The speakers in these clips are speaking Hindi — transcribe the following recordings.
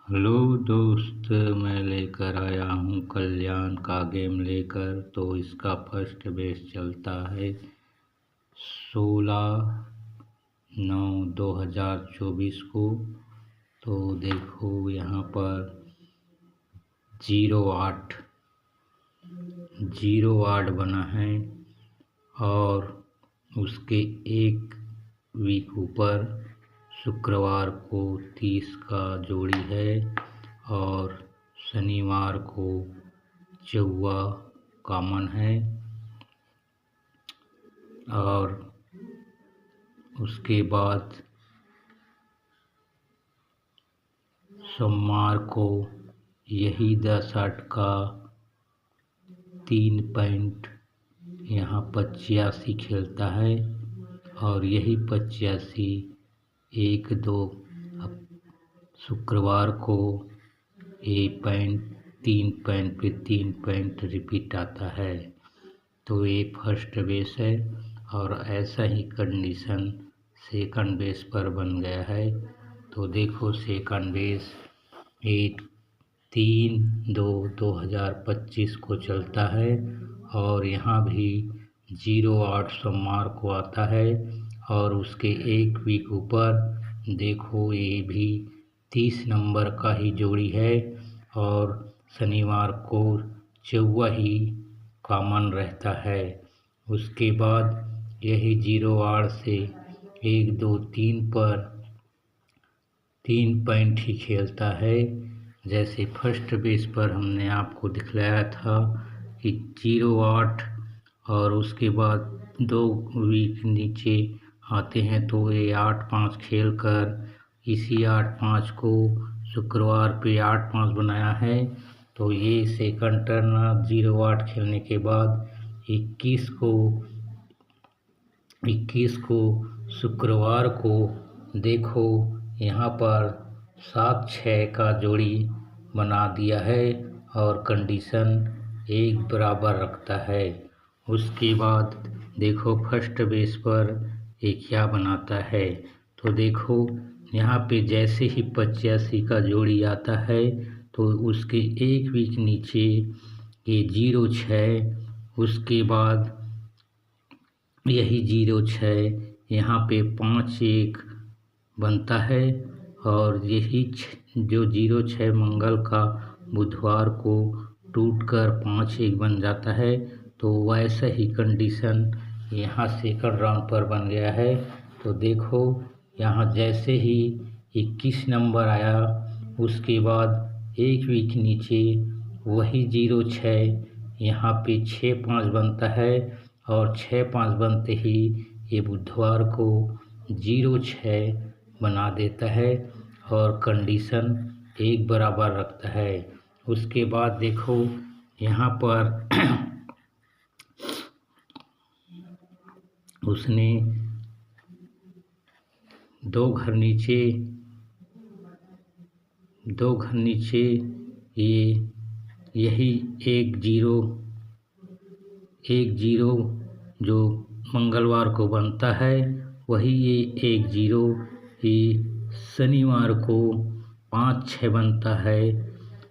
हेलो दोस्त, मैं लेकर आया हूँ कल्याण का गेम लेकर। तो इसका फर्स्ट बेस चलता है 16/9/2024 को। तो देखो यहाँ पर 08 बना है और उसके एक वीक ऊपर शुक्रवार को 30 का जोड़ी है और शनिवार को 54 कॉमन है और उसके बाद सोमवार को यही 10/8 का 3 पॉइंट यहाँ 85 खेलता है और यही 85 1/2 शुक्रवार को 1 पॉइंट 3 पॉइंट पे 3 पॉइंट रिपीट आता है। तो ये फर्स्ट बेस है और ऐसा ही कंडीशन सेकंड बेस पर बन गया है। तो देखो सेकंड बेस 3/2/2025 को चलता है और यहाँ भी 08 सोमवार को आता है और उसके एक वीक ऊपर देखो ये भी 30 नंबर का ही जोड़ी है और शनिवार को 54 ही कॉमन रहता है। उसके बाद यही 08 से 1 2 3 पर 3 पॉइंट ही खेलता है। जैसे फर्स्ट बेस पर हमने आपको दिखलाया था कि 08 और उसके बाद 2 वीक नीचे आते हैं तो ये 8-5 खेल कर इसी 8-5 को शुक्रवार पे 8-5 बनाया है। तो ये सेकंड टर्न 08 खेलने के बाद 21 को शुक्रवार को देखो यहाँ पर 7-6 का जोड़ी बना दिया है और कंडीशन एक बराबर रखता है। उसके बाद देखो फर्स्ट बेस पर ये क्या बनाता है। तो देखो यहाँ पे जैसे ही 85 का जोड़ी आता है तो उसके एक वीक नीचे ये 06, उसके बाद यही 06 यहाँ पे 5-1 बनता है और यही जो 06 मंगल का बुधवार को टूटकर 5-1 बन जाता है। तो वैसा ही कंडीशन यहाँ सेकंड राउंड पर बन गया है। तो देखो यहाँ जैसे ही 21 नंबर आया उसके बाद एक वीक नीचे वही 06 यहाँ पे 6-5 बनता है और 6-5 बनते ही ये बुधवार को 06 बना देता है और कंडीशन एक बराबर रखता है। उसके बाद देखो यहाँ पर उसने 2 घर नीचे यही 10 जो मंगलवार को बनता है वही ये 10 ये शनिवार को 5-6 बनता है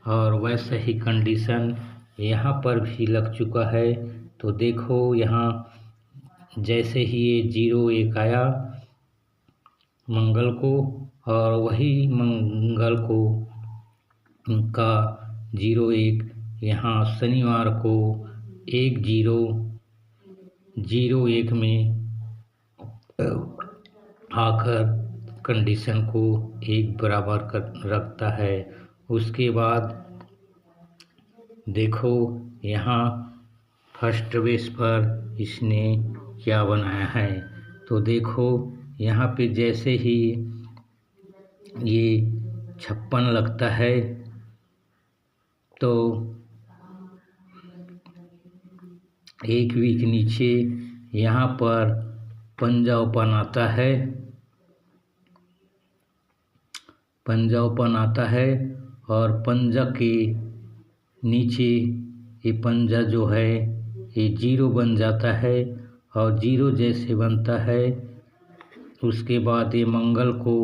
और वैसे ही कंडीशन यहाँ पर भी लग चुका है। तो देखो यहाँ जैसे ही ये 01 आया मंगल को और वही मंगल को का 01 यहाँ शनिवार को 1001 में आकर कंडीशन को एक बराबर रखता है। उसके बाद देखो यहाँ फर्स्ट बेस पर इसने क्या बनाया है। तो देखो यहाँ पे जैसे ही ये 56 लगता है तो एक वीक नीचे यहाँ पर पंजा ओपन आता है और पंजा के नीचे ये पंजा जो है ये 0 बन जाता है और 0 जैसे बनता है उसके बाद ये मंगल को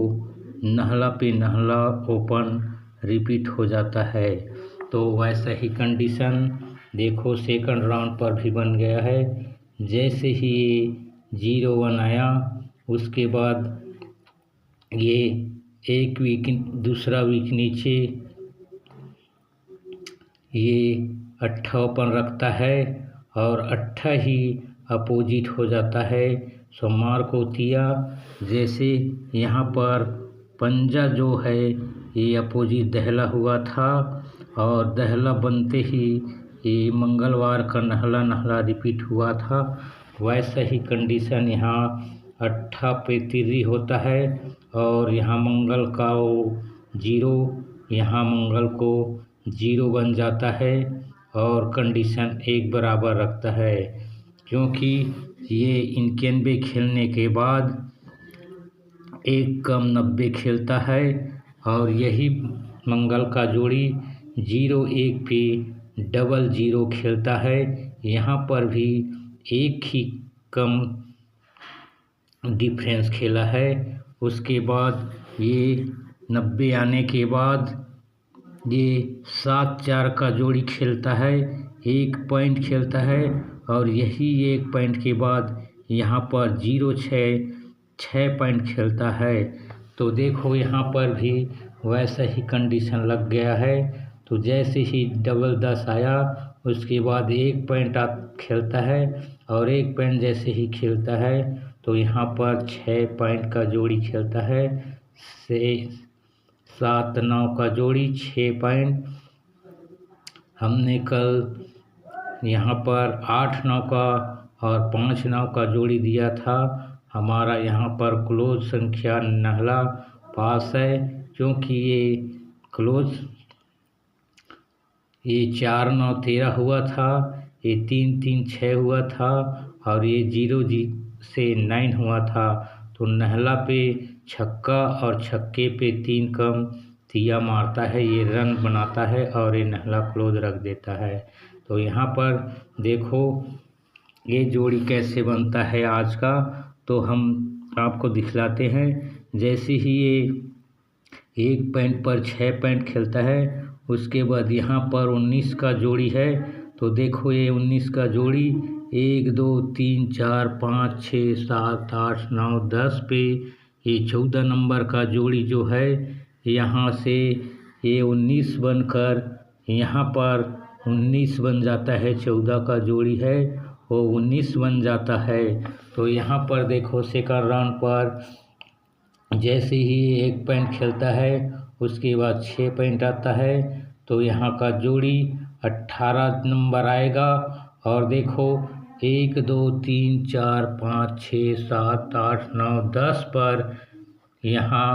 नहला पे नहला ओपन रिपीट हो जाता है। तो वैसा ही कंडीशन देखो सेकंड राउंड पर भी बन गया है। जैसे ही ये 0-1 आया उसके बाद ये एक वीक दूसरा वीक नीचे ये अट्ठा ओपन रखता है और अट्ठा ही अपोजिट हो जाता है। सोमवार को तिया जैसे यहाँ पर पंजा जो है ये अपोजिट दहला हुआ था और दहला बनते ही ये मंगलवार का नहला नहला रिपीट हुआ था। वैसा ही कंडीशन यहाँ अट्ठा पे तिर्री होता है और यहाँ मंगल का वो 0 यहाँ मंगल को 0 बन जाता है और कंडीशन एक बराबर रखता है, क्योंकि ये 91 खेलने के बाद 1 कम 90 खेलता है और यही मंगल का जोड़ी 0-1 पे डबल 0 खेलता है। यहाँ पर भी एक ही कम डिफरेंस खेला है। उसके बाद ये 90 आने के बाद ये 7-4 का जोड़ी खेलता है, 1 पॉइंट खेलता है और यही 1 पॉइंट के बाद यहाँ पर 0-6 पॉइंट खेलता है। तो देखो यहाँ पर भी वैसा ही कंडीशन लग गया है। तो जैसे ही डबल 10 आया उसके बाद 1 पॉइंट खेलता है और 1 पॉइंट जैसे ही खेलता है तो यहाँ पर 6 पॉइंट का जोड़ी खेलता है। 7-9 का जोड़ी 6 पॉइंट। हमने कल यहाँ पर 8-9 का और 5-9 का जोड़ी दिया था। हमारा यहाँ पर क्लोज संख्या नहला पास है, क्योंकि ये क्लोज ये 4-9 13 हुआ था, ये 3-3 6 हुआ था और ये 0 से 9 हुआ था। तो नहला पे छक्का और छक्के पे 3 कम तिया मारता है, ये रन बनाता है और ये नहला क्लोज रख देता है। तो यहाँ पर देखो ये जोड़ी कैसे बनता है आज का, तो हम आपको दिखलाते हैं। जैसे ही ये 1 पॉइंट पर 6 पॉइंट खेलता है उसके बाद यहाँ पर 19 का जोड़ी है। तो देखो ये 19 का जोड़ी 1 2 3 4 5 6 7 8 9 10 पे ये 14 नंबर का जोड़ी जो है यहाँ से ये 19 बनकर यहाँ पर 19 बन जाता है। 14 का जोड़ी है वो 19 बन जाता है। तो यहाँ पर देखो सेकंड राउंड पर जैसे ही 1 पॉइंट खेलता है उसके बाद 6 पॉइंट आता है तो यहाँ का जोड़ी 18 नंबर आएगा। और देखो 1 2 3 4 5 6 7 8 9 10 पर यहाँ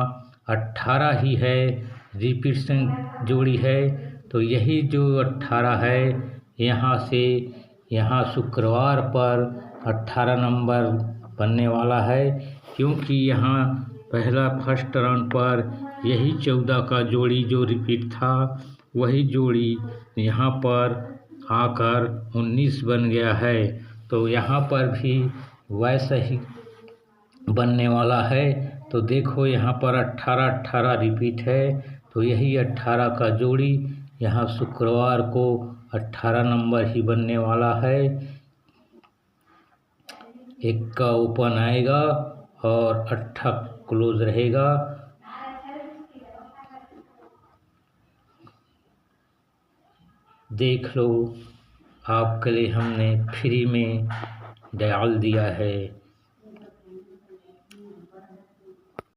18 ही है, रिपीटेशन जोड़ी है। तो यही जो 18 है यहाँ से यहाँ शुक्रवार पर 18 नंबर बनने वाला है, क्योंकि यहाँ पहला फर्स्ट राउंड पर यही 14 का जोड़ी जो रिपीट था वही जोड़ी यहाँ पर आकर 19 बन गया है। तो यहाँ पर भी वैसा ही बनने वाला है। तो देखो यहाँ पर 18-18 रिपीट है, तो यही 18 का जोड़ी यहाँ शुक्रवार को 18 नंबर ही बनने वाला है। 1 का ओपन आएगा और 8 क्लोज रहेगा। देख लो, आपके लिए हमने फ्री में डाल दिया है।